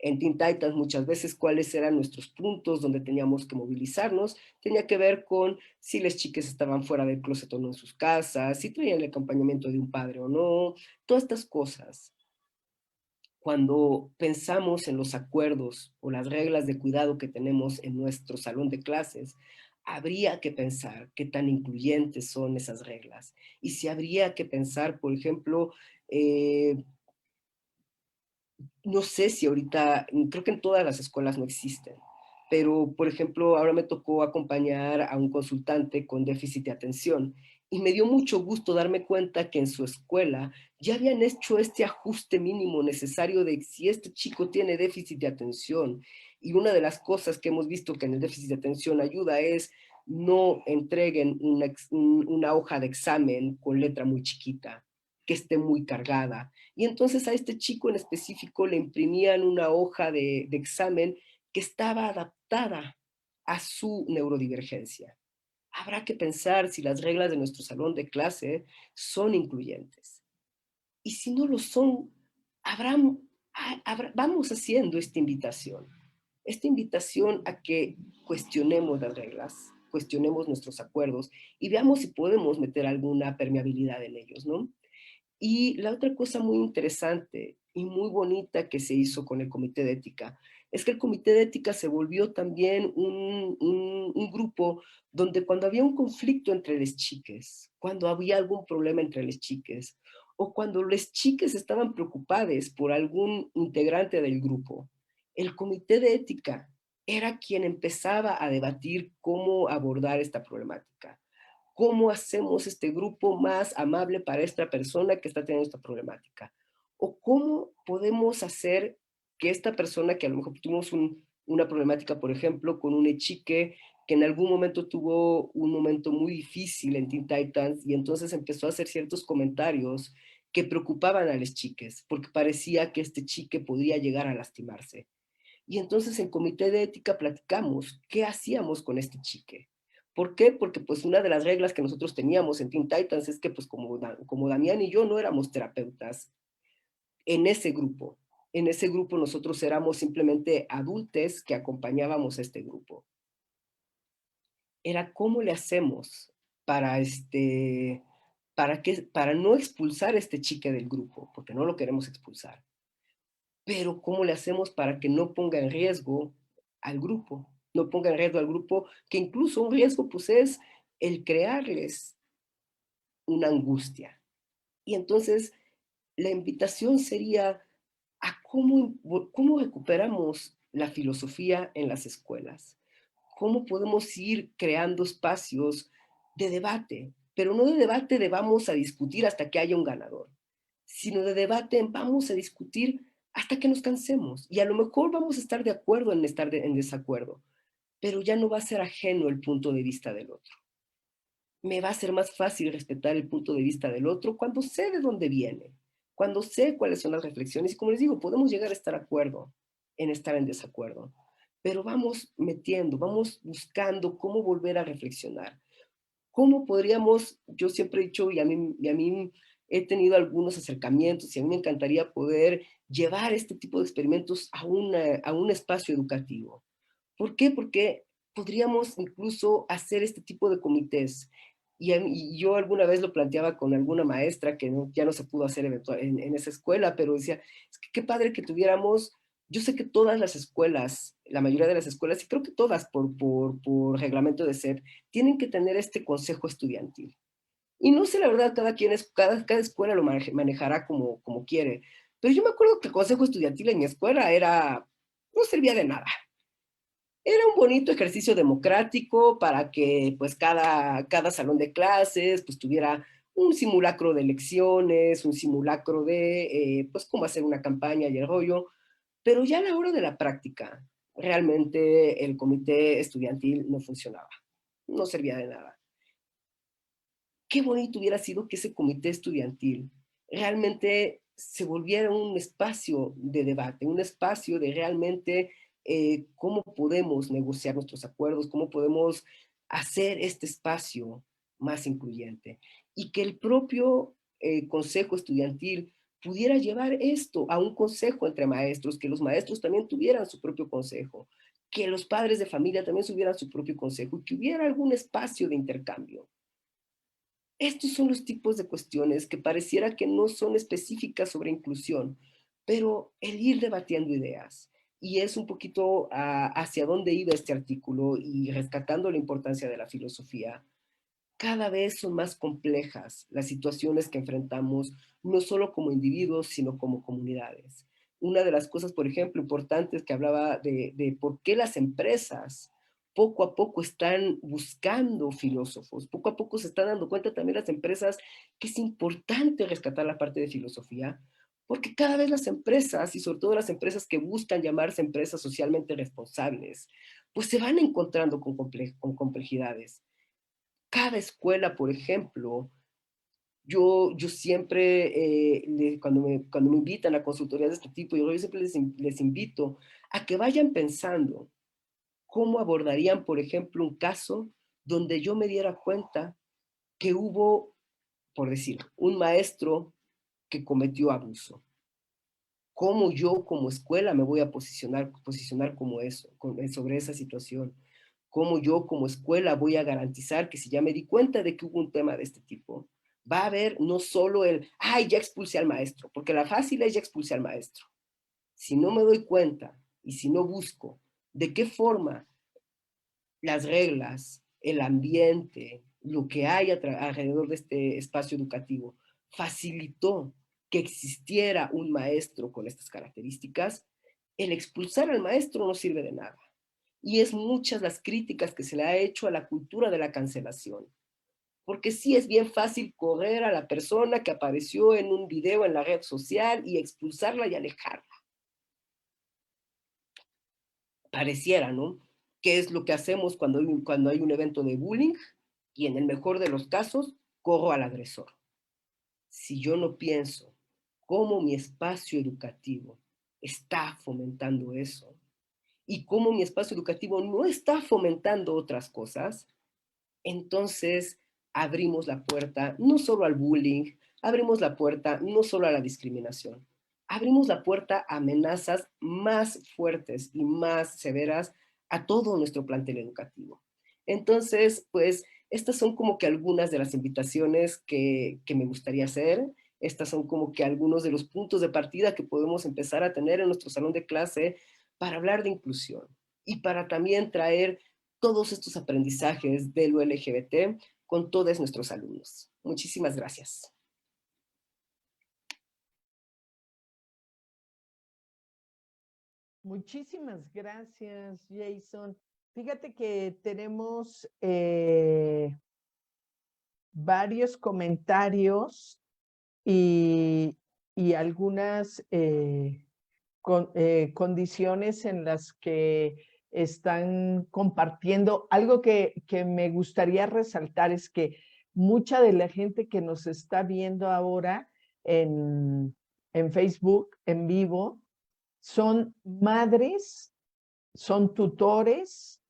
En Teen Titans muchas veces cuáles eran nuestros puntos donde teníamos que movilizarnos, tenía que ver con si las chicas estaban fuera del closet o no en sus casas, si traían el acompañamiento de un padre o no, todas estas cosas. Cuando pensamos en los acuerdos o las reglas de cuidado que tenemos en nuestro salón de clases, habría que pensar qué tan incluyentes son esas reglas. Y si habría que pensar, por ejemplo, no sé si ahorita, creo que en todas las escuelas no existen, pero por ejemplo, ahora me tocó acompañar a un consultante con déficit de atención y me dio mucho gusto darme cuenta que en su escuela ya habían hecho este ajuste mínimo necesario de si este chico tiene déficit de atención. Y una de las cosas que hemos visto que en el déficit de atención ayuda es no entreguen una hoja de examen con letra muy chiquita, que esté muy cargada. Y entonces a este chico en específico le imprimían una hoja de examen que estaba adaptada a su neurodivergencia. Habrá que pensar si las reglas de nuestro salón de clase son incluyentes. Y si no lo son, habrá, vamos haciendo esta invitación a que cuestionemos las reglas, cuestionemos nuestros acuerdos y veamos si podemos meter alguna permeabilidad en ellos, ¿no? Y la otra cosa muy interesante y muy bonita que se hizo con el Comité de Ética es que el Comité de Ética se volvió también un grupo donde cuando había un conflicto entre las chiques, cuando había algún problema entre las chiques, o cuando las chiques estaban preocupadas por algún integrante del grupo, el Comité de Ética era quien empezaba a debatir cómo abordar esta problemática. ¿Cómo hacemos este grupo más amable para esta persona que está teniendo esta problemática? ¿O cómo podemos hacer que esta persona que a lo mejor tuvimos una problemática, por ejemplo, con un chique que en algún momento tuvo un momento muy difícil en Teen Titans y entonces empezó a hacer ciertos comentarios que preocupaban a las chiques porque parecía que este chique podría llegar a lastimarse. Y entonces en comité de ética platicamos qué hacíamos con este chique, ¿Por qué? Porque pues una de las reglas que nosotros teníamos en Teen Titans es que pues como Damián y yo no éramos terapeutas en ese grupo. En ese grupo nosotros éramos simplemente adultos que acompañábamos a este grupo. Era cómo le hacemos para, para no expulsar a este chique del grupo, porque no lo queremos expulsar, pero cómo le hacemos para que no ponga en riesgo al grupo, no ponga en riesgo al grupo, que incluso un riesgo pues es el crearles una angustia. Y entonces la invitación sería a cómo recuperamos la filosofía en las escuelas, cómo podemos ir creando espacios de debate, pero no de debate de vamos a discutir hasta que haya un ganador, sino de debate en vamos a discutir hasta que nos cansemos. Y a lo mejor vamos a estar de acuerdo en estar en desacuerdo, pero ya no va a ser ajeno el punto de vista del otro. Me va a ser más fácil respetar el punto de vista del otro cuando sé de dónde viene, cuando sé cuáles son las reflexiones. Y como les digo, podemos llegar a estar de acuerdo en estar en desacuerdo, pero vamos metiendo, vamos buscando cómo volver a reflexionar. ¿Cómo podríamos, yo siempre he dicho, y a mí he tenido algunos acercamientos, y a mí me encantaría poder llevar este tipo de experimentos a un espacio educativo? ¿Por qué? Porque podríamos incluso hacer este tipo de comités. Y yo alguna vez lo planteaba con alguna maestra que ya no se pudo hacer en esa escuela, pero decía, es que qué padre que tuviéramos, yo sé que todas las escuelas, la mayoría de las escuelas, y creo que todas por reglamento de SEP, tienen que tener este consejo estudiantil. Y no sé, la verdad, cada escuela lo manejará como quiere. Pero yo me acuerdo que el consejo estudiantil en mi escuela no servía de nada. Era un bonito ejercicio democrático para que pues cada salón de clases pues tuviera un simulacro de elecciones, un simulacro de pues cómo hacer una campaña y el rollo, pero ya a la hora de la práctica, realmente el comité estudiantil no funcionaba, no servía de nada. Qué bonito hubiera sido que ese comité estudiantil realmente se volviera un espacio de debate, un espacio de realmente cómo podemos negociar nuestros acuerdos, cómo podemos hacer este espacio más incluyente. Y que el propio consejo estudiantil pudiera llevar esto a un consejo entre maestros, que los maestros también tuvieran su propio consejo, que los padres de familia también tuvieran su propio consejo y que hubiera algún espacio de intercambio. Estos son los tipos de cuestiones que pareciera que no son específicas sobre inclusión, pero el ir debatiendo ideas. Y es un poquito hacia dónde iba este artículo y rescatando la importancia de la filosofía. Cada vez son más complejas las situaciones que enfrentamos, no solo como individuos, sino como comunidades. Una de las cosas, por ejemplo, importantes que hablaba de por qué las empresas poco a poco están buscando filósofos, poco a poco se están dando cuenta también las empresas que es importante rescatar la parte de filosofía, porque cada vez las empresas, y sobre todo las empresas que buscan llamarse empresas socialmente responsables, pues se van encontrando con complejidades. Cada escuela, por ejemplo, yo siempre, cuando me invitan a consultorías de este tipo, yo siempre les invito a que vayan pensando cómo abordarían, por ejemplo, un caso donde yo me diera cuenta que hubo, por decir, un maestro que cometió abuso. ¿Cómo yo como escuela me voy a posicionar como eso, sobre esa situación? ¿Cómo yo como escuela voy a garantizar que si ya me di cuenta de que hubo un tema de este tipo, va a haber no solo ay, ya expulsé al maestro, porque la fácil es ya expulsé al maestro. Si no me doy cuenta y si no busco de qué forma las reglas, el ambiente, lo que hay alrededor de este espacio educativo facilitó que existiera un maestro con estas características, el expulsar al maestro no sirve de nada. Y es muchas las críticas que se le ha hecho a la cultura de la cancelación. Porque sí es bien fácil correr a la persona que apareció en un video en la red social y expulsarla y alejarla. Pareciera, ¿no? ¿Qué es lo que hacemos cuando hay un evento de bullying? Y en el mejor de los casos, corro al agresor. Si yo no pienso cómo mi espacio educativo está fomentando eso y cómo mi espacio educativo no está fomentando otras cosas, entonces abrimos la puerta no solo al bullying, abrimos la puerta no solo a la discriminación, abrimos la puerta a amenazas más fuertes y más severas a todo nuestro plantel educativo. Entonces, pues, estas son como que algunas de las invitaciones que me gustaría hacer. Estas son como que algunos de los puntos de partida que podemos empezar a tener en nuestro salón de clase para hablar de inclusión y para también traer todos estos aprendizajes de lo LGBT con todos nuestros alumnos. Muchísimas gracias. Muchísimas gracias, Jason. Fíjate que tenemos varios comentarios y, y algunas condiciones en las que están compartiendo. Algo que me gustaría resaltar es que mucha de la gente que nos está viendo ahora en Facebook, en vivo, son madres, son tutores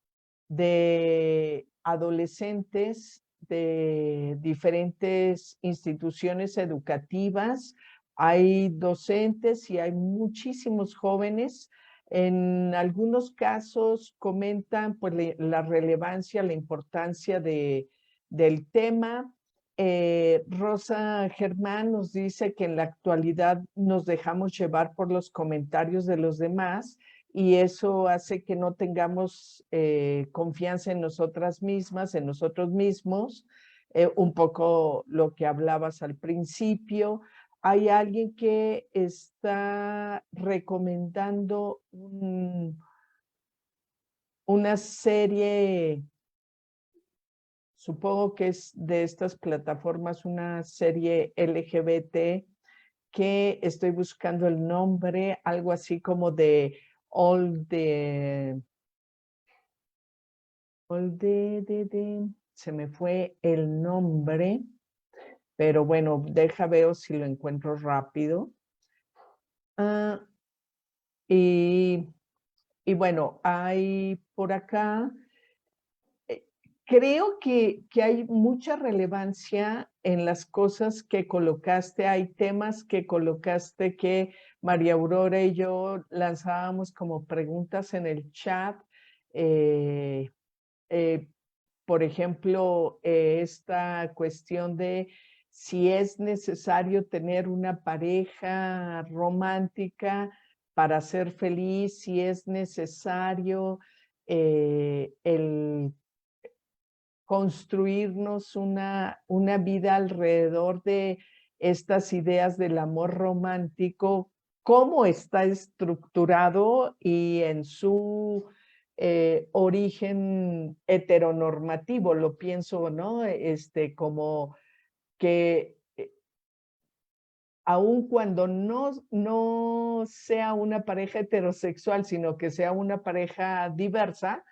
de adolescentes de diferentes instituciones educativas. Hay docentes y hay muchísimos jóvenes. En algunos casos comentan pues, la relevancia, la importancia del tema. Rosa Germán nos dice que en la actualidad nos dejamos llevar por los comentarios de los demás y eso hace que no tengamos confianza en nosotras mismas, en nosotros mismos, un poco lo que hablabas al principio. Hay alguien que está recomendando una serie, supongo que es de estas plataformas, una serie LGBT, que estoy buscando el nombre, algo así como de All the se me fue el nombre, pero bueno, veo si lo encuentro rápido. Ah, y, y bueno, hay por acá, creo que hay mucha relevancia en las cosas que colocaste, hay temas que colocaste que María Aurora y yo lanzábamos como preguntas en el chat. eh, eh, por ejemplo, esta cuestión de si es necesario tener una pareja romántica para ser feliz, si es necesario el construirnos una vida alrededor de estas ideas del amor romántico, cómo está estructurado y en su origen heteronormativo, lo pienso, ¿no? Como que aun cuando no sea una pareja heterosexual, sino que sea una pareja diversa,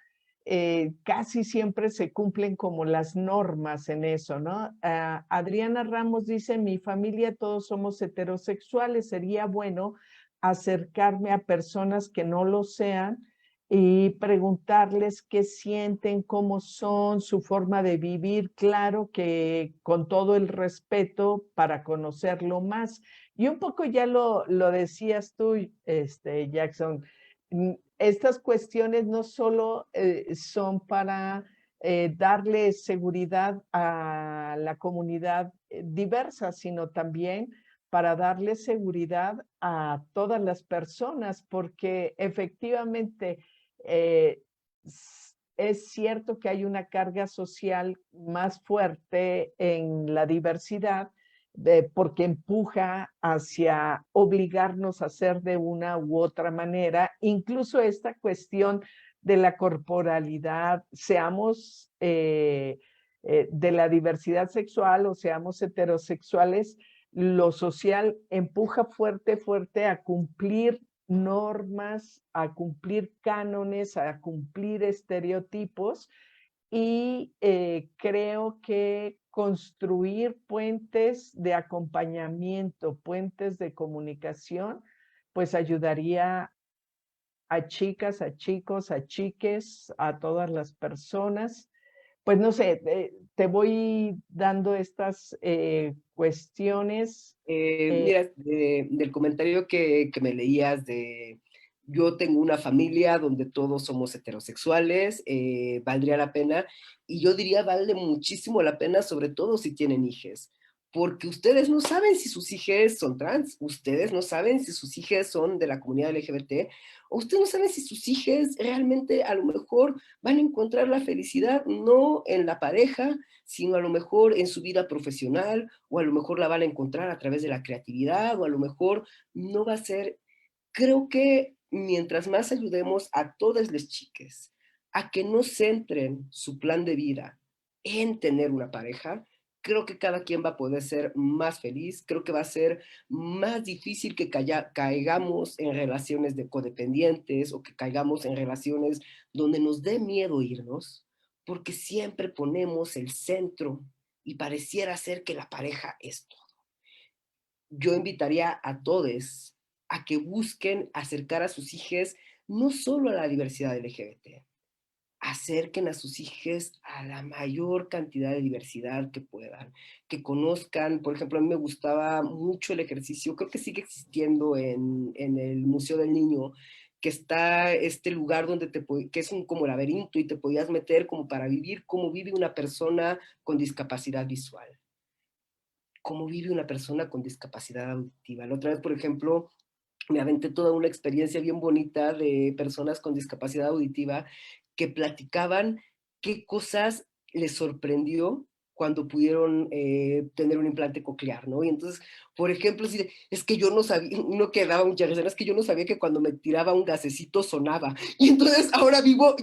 casi siempre se cumplen como las normas en eso, ¿no? Adriana Ramos dice, mi familia todos somos heterosexuales, sería bueno acercarme a personas que no lo sean y preguntarles qué sienten, cómo son, su forma de vivir, claro que con todo el respeto para conocerlo más. Y un poco ya lo decías tú, Jackson, estas cuestiones no solo son para darle seguridad a la comunidad diversa, sino también para darle seguridad a todas las personas, porque efectivamente eh, es cierto que hay una carga social más fuerte en la diversidad, porque empuja hacia obligarnos a hacer de una u otra manera, incluso esta cuestión de la corporalidad, seamos de la diversidad sexual o seamos heterosexuales, lo social empuja fuerte, fuerte a cumplir normas, a cumplir cánones, a cumplir estereotipos y creo que construir puentes de acompañamiento, puentes de comunicación, pues ayudaría a chicas, a chicos, a chiques, a todas las personas pues no sé, te voy dando estas cuestiones. Mira, del comentario que me leías de yo tengo una familia donde todos somos heterosexuales, valdría la pena, y yo diría vale muchísimo la pena, sobre todo si tienen hijes, porque ustedes no saben si sus hijes son trans, ustedes no saben si sus hijes son de la comunidad LGBT, o ustedes no saben si sus hijes realmente a lo mejor van a encontrar la felicidad no en la pareja, sino a lo mejor en su vida profesional, o a lo mejor la van a encontrar a través de la creatividad, o a lo mejor no va a ser. Creo que mientras más ayudemos a todas las chicas a que no centren su plan de vida en tener una pareja, creo que cada quien va a poder ser más feliz, creo que va a ser más difícil que caigamos en relaciones de codependientes o que caigamos en relaciones donde nos dé miedo irnos, porque siempre ponemos el centro y pareciera ser que la pareja es todo. Yo invitaría a todos a que busquen acercar a sus hijos no solo a la diversidad LGBT, acerquen a sus hijos a la mayor cantidad de diversidad que puedan, que conozcan, por ejemplo, a mí me gustaba mucho el ejercicio, creo que sigue existiendo en el Museo del Niño, que está este lugar donde que es un como laberinto y te podías meter como para vivir cómo vive una persona con discapacidad visual, cómo vive una persona con discapacidad auditiva. La otra vez, por ejemplo, me aventé toda una experiencia bien bonita de personas con discapacidad auditiva que platicaban qué cosas les sorprendió cuando pudieron tener un implante coclear, ¿no? Y entonces, por ejemplo, si es que yo no sabía, uno que daba muchas risa, es que yo no sabía que cuando me tiraba un gasecito sonaba. Y entonces ahora vivo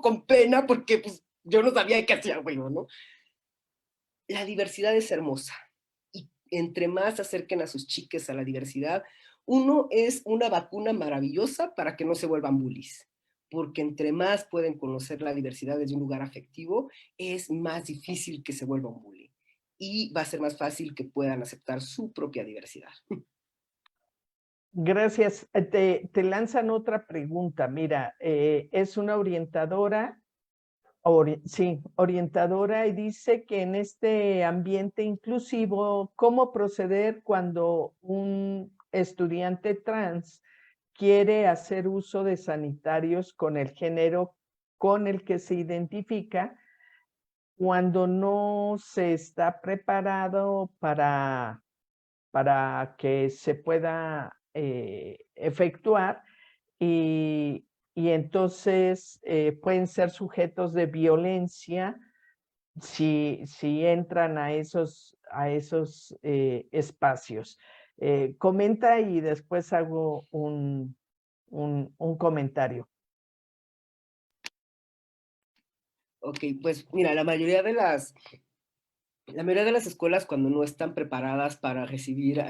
con pena porque pues yo no sabía qué hacía, bueno, ¿no? La diversidad es hermosa y entre más acerquen a sus chiques a la diversidad, uno es una vacuna maravillosa para que no se vuelvan bullies, porque entre más pueden conocer la diversidad desde un lugar afectivo, es más difícil que se vuelva un bully y va a ser más fácil que puedan aceptar su propia diversidad. Gracias. Te lanzan otra pregunta. Mira, es una orientadora. Sí, orientadora y dice que en este ambiente inclusivo, ¿cómo proceder cuando un estudiante trans quiere hacer uso de sanitarios con el género con el que se identifica cuando no se está preparado para que se pueda efectuar y entonces pueden ser sujetos de violencia si entran a esos espacios? Comenta y después hago un comentario. Ok, pues mira, la mayoría de las escuelas cuando no están preparadas para recibir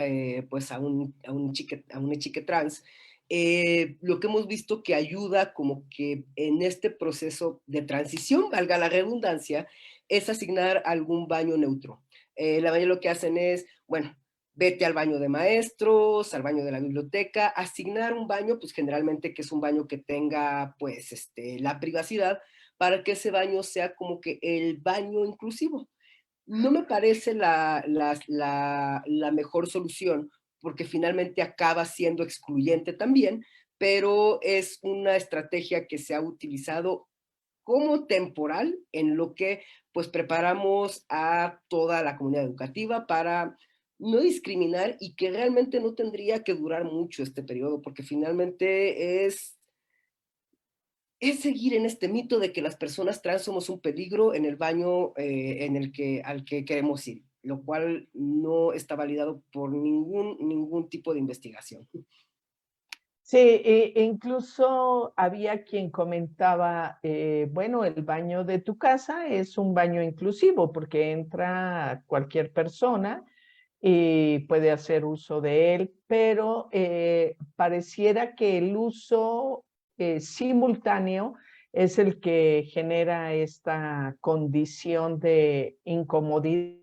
pues a una chica trans, lo que hemos visto que ayuda como que en este proceso de transición, valga la redundancia, es asignar algún baño neutro. La mayoría lo que hacen es, bueno, vete al baño de maestros, al baño de la biblioteca, asignar un baño, pues generalmente que es un baño que tenga pues la privacidad para que ese baño sea como que el baño inclusivo. No me parece la mejor solución, porque finalmente acaba siendo excluyente también, pero es una estrategia que se ha utilizado como temporal en lo que pues preparamos a toda la comunidad educativa para no discriminar y que realmente no tendría que durar mucho este periodo, porque finalmente es seguir en este mito de que las personas trans somos un peligro en el baño al que queremos ir, lo cual no está validado por ningún tipo de investigación. Sí, incluso había quien comentaba, bueno, el baño de tu casa es un baño inclusivo porque entra cualquier persona y puede hacer uso de él, pero pareciera que el uso simultáneo es el que genera esta condición de incomodidad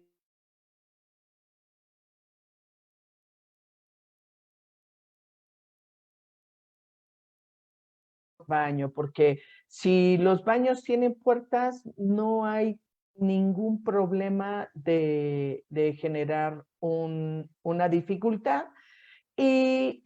baño, porque si los baños tienen puertas, no hay ningún problema de generar una dificultad y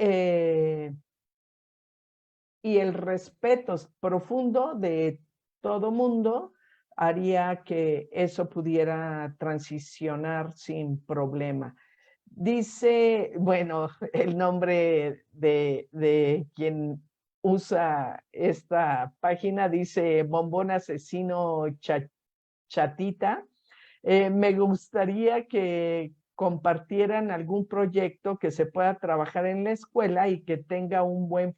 el respeto profundo de todo mundo haría que eso pudiera transicionar sin problema. Dice, bueno, el nombre de quien usa esta página dice Bombón Asesino Chatita. Me gustaría que compartieran algún proyecto que se pueda trabajar en la escuela y que tenga un buen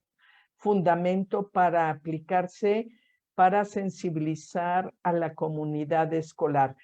fundamento para aplicarse para sensibilizar a la comunidad escolar.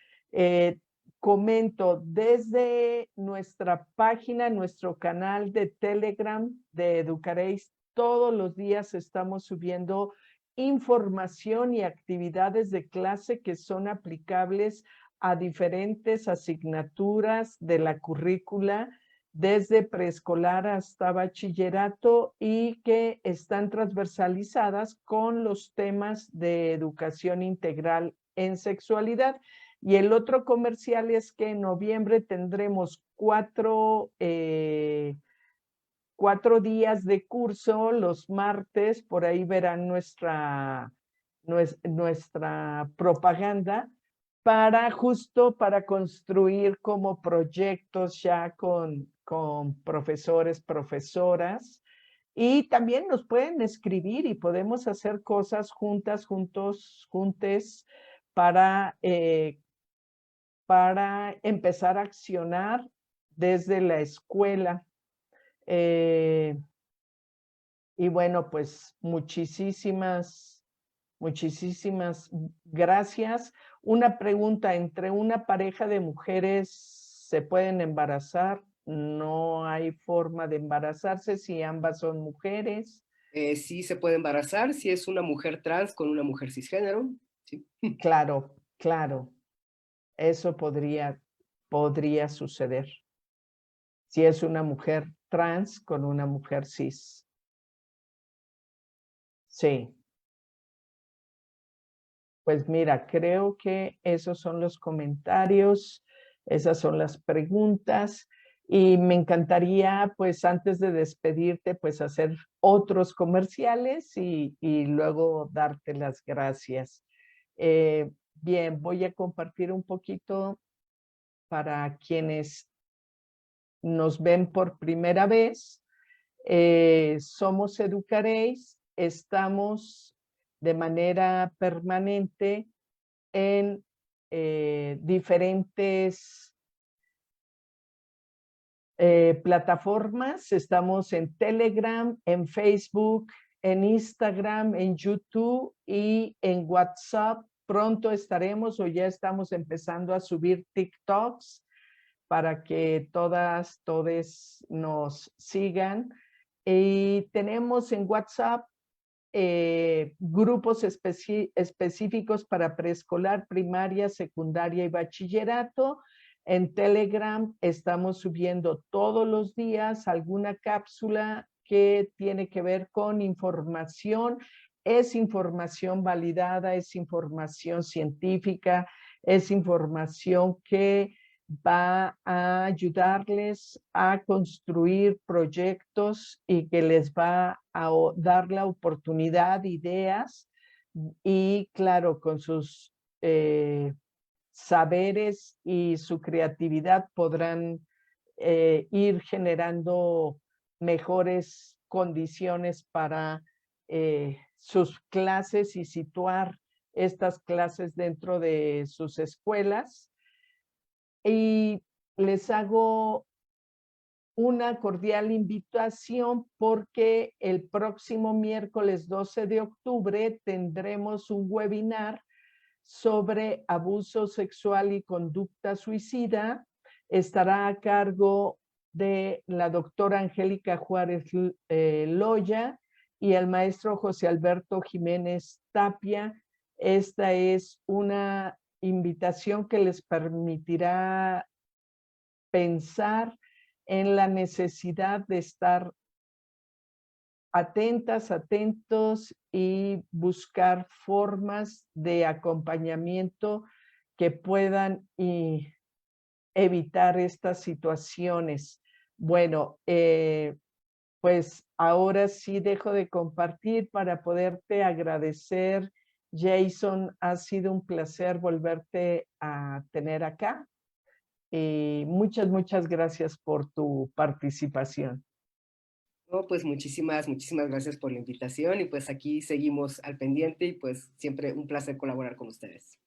Comento, desde nuestra página, nuestro canal de Telegram de Educaréis, todos los días estamos subiendo información y actividades de clase que son aplicables a diferentes asignaturas de la currícula, desde preescolar hasta bachillerato y que están transversalizadas con los temas de educación integral en sexualidad. Y el otro comercial es que en noviembre tendremos 4 días de curso, los martes, por ahí verán nuestra propaganda, justo para construir como proyectos ya con profesores, profesoras, y también nos pueden escribir y podemos hacer cosas juntas, juntes, para empezar a accionar desde la escuela. Y bueno, pues muchísimas gracias. Una pregunta, ¿entre una pareja de mujeres se pueden embarazar? No hay forma de embarazarse si ambas son mujeres. Sí se puede embarazar si es una mujer trans con una mujer cisgénero. Sí. Claro, claro. Eso podría suceder. Si es una mujer trans con una mujer cis. Sí. Pues mira, creo que esos son los comentarios, esas son las preguntas y me encantaría, pues antes de despedirte, pues hacer otros comerciales y luego darte las gracias. Bien, voy a compartir un poquito para quienes nos ven por primera vez. Somos Educaréis, estamos de manera permanente en diferentes plataformas. Estamos en Telegram, en Facebook, en Instagram, en YouTube y en WhatsApp. Pronto estaremos o ya estamos empezando a subir TikToks para que todes nos sigan. Y tenemos en WhatsApp grupos específicos para preescolar, primaria, secundaria y bachillerato. En Telegram estamos subiendo todos los días alguna cápsula que tiene que ver con información. Es información validada, es información científica, es información que va a ayudarles a construir proyectos y que les va a dar la oportunidad, ideas y claro, con sus saberes y su creatividad podrán ir generando mejores condiciones para sus clases y situar estas clases dentro de sus escuelas. Y les hago una cordial invitación porque el próximo miércoles 12 de octubre tendremos un webinar sobre abuso sexual y conducta suicida. Estará a cargo de la doctora Angélica Juárez Loya y el maestro José Alberto Jiménez Tapia. Esta es una invitación que les permitirá pensar en la necesidad de estar atentas, atentos y buscar formas de acompañamiento que puedan evitar estas situaciones. Bueno, pues ahora sí dejo de compartir para poderte agradecer. Jason, ha sido un placer volverte a tener acá. Y muchas, muchas gracias por tu participación. No, pues muchísimas, muchísimas gracias por la invitación y pues aquí seguimos al pendiente y pues siempre un placer colaborar con ustedes.